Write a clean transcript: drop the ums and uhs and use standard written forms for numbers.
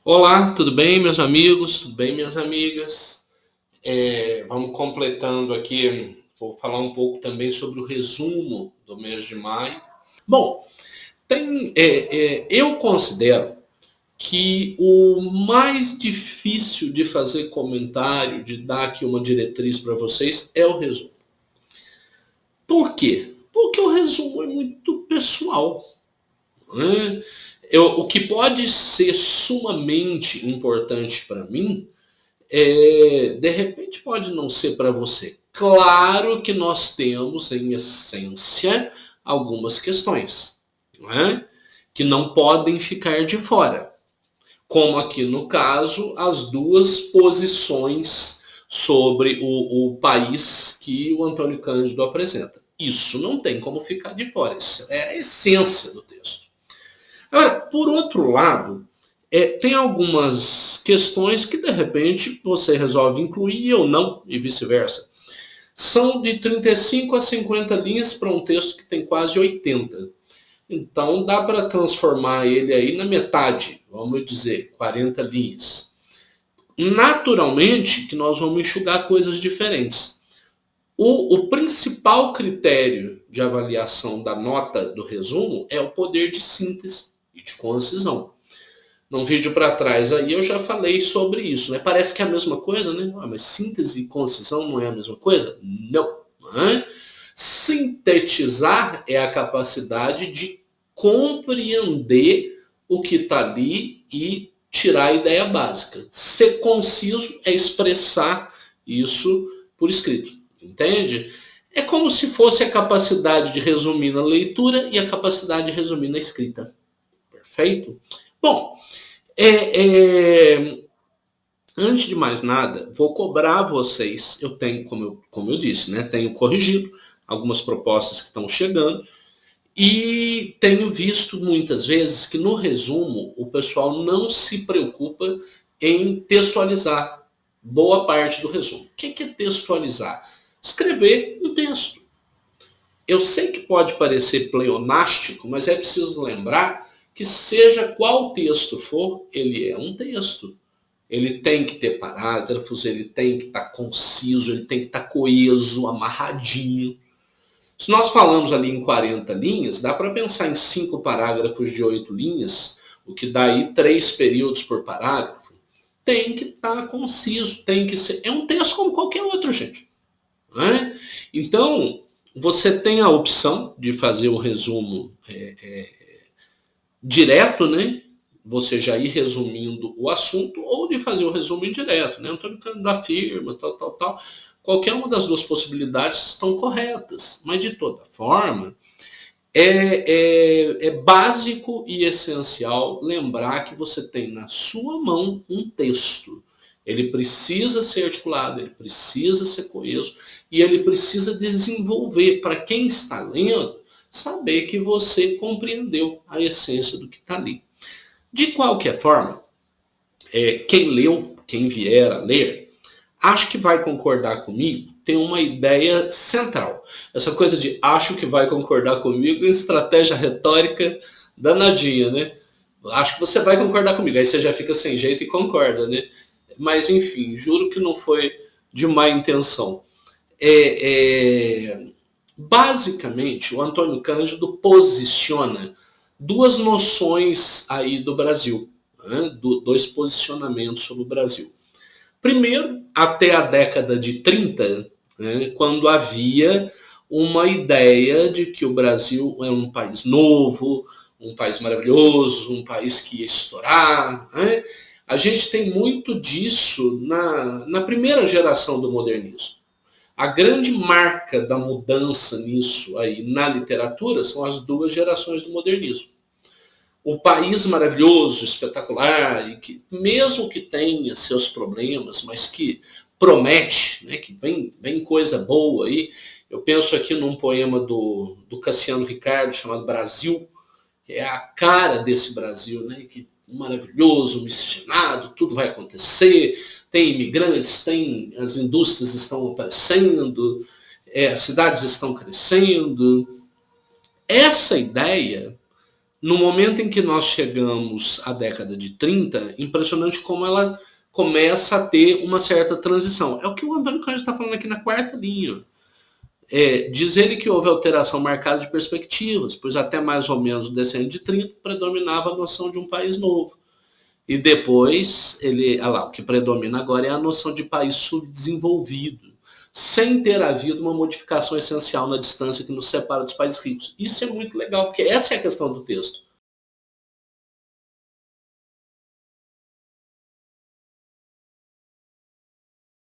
Olá, tudo bem, meus amigos? Tudo bem, minhas amigas? Vamos completando aqui, vou falar um pouco também sobre o resumo do mês de maio. Bom, eu considero que o mais difícil de fazer comentário, de dar aqui uma diretriz para vocês, é o resumo. Por quê? Porque o resumo é muito pessoal. Né? O que pode ser sumamente importante para mim, de repente pode não ser para você. Claro que nós temos, em essência, algumas questões, não é? Que não podem ficar de fora. Como aqui no caso, as duas posições sobre o país que o Antônio Cândido apresenta. Isso não tem como ficar de fora. Isso é a essência do texto. Agora, por outro lado, tem algumas questões que de repente você resolve incluir ou não, e vice-versa. São de 35 a 50 linhas para um texto que tem quase 80. Então dá para transformar ele aí na metade, vamos dizer, 40 linhas. Naturalmente que nós vamos enxugar coisas diferentes. O principal critério de avaliação da nota do resumo é o poder de síntese e de concisão. Num vídeo para trás aí eu já falei sobre isso, né? Parece que é a mesma coisa, né? Mas síntese e concisão não é a mesma coisa? Não. Sintetizar é a capacidade de compreender o que está ali e tirar a ideia básica. Ser conciso é expressar isso por escrito, entende? É como se fosse a capacidade de resumir na leitura e a capacidade de resumir na escrita. Perfeito? Bom, antes de mais nada, vou cobrar vocês. Eu tenho, como eu disse, né, tenho corrigido algumas propostas que estão chegando e tenho visto muitas vezes que no resumo o pessoal não se preocupa em textualizar boa parte do resumo. O que é textualizar? Escrever um texto. Eu sei que pode parecer pleonástico, mas é preciso lembrar que seja qual texto for, ele é um texto. Ele tem que ter parágrafos, ele tem que estar conciso, ele tem que estar coeso, amarradinho. Se nós falamos ali em 40 linhas, dá para pensar em 5 parágrafos de 8 linhas, o que dá aí 3 períodos por parágrafo. Tem que estar conciso, tem que ser. É um texto como qualquer outro, gente. Né? Então, você tem a opção de fazer o resumo direto, né? Você já ir resumindo o assunto, ou de fazer o resumo indireto, né? Antônio Cândido afirma, tal. Qualquer uma das duas possibilidades estão corretas, mas de toda forma, é básico e essencial lembrar que você tem na sua mão um texto. Ele precisa ser articulado, ele precisa ser coeso e ele precisa desenvolver, para quem está lendo, saber que você compreendeu a essência do que está ali. De qualquer forma, quem leu, quem vier a ler, acho que vai concordar comigo, tem uma ideia central. Essa coisa de acho que vai concordar comigo é estratégia retórica danadinha, né? Acho que você vai concordar comigo. Aí você já fica sem jeito e concorda, né? Mas, enfim, juro que não foi de má intenção. Basicamente, o Antônio Cândido posiciona duas noções aí do Brasil, né? Dois posicionamentos sobre o Brasil. Primeiro, até a década de 30, né, quando havia uma ideia de que o Brasil é um país novo, um país maravilhoso, um país que ia estourar. Né? A gente tem muito disso na primeira geração do modernismo. A grande marca da mudança nisso aí na literatura são as duas gerações do modernismo. O país maravilhoso, espetacular, e que mesmo que tenha seus problemas, mas que promete, né, que vem coisa boa aí. Eu penso aqui num poema do Cassiano Ricardo chamado Brasil, que é a cara desse Brasil, né, que maravilhoso, miscigenado, tudo vai acontecer, tem imigrantes, as indústrias estão aparecendo, as cidades estão crescendo. Essa ideia no momento em que nós chegamos à década de 30, impressionante como ela começa a ter uma certa transição. É o que o Antônio Cândido está falando aqui na quarta linha. Diz ele que houve alteração marcada de perspectivas, pois até mais ou menos o decênio de 30 predominava a noção de um país novo. E depois, o que predomina agora é a noção de país subdesenvolvido, sem ter havido uma modificação essencial na distância que nos separa dos países ricos. Isso é muito legal, porque essa é a questão do texto.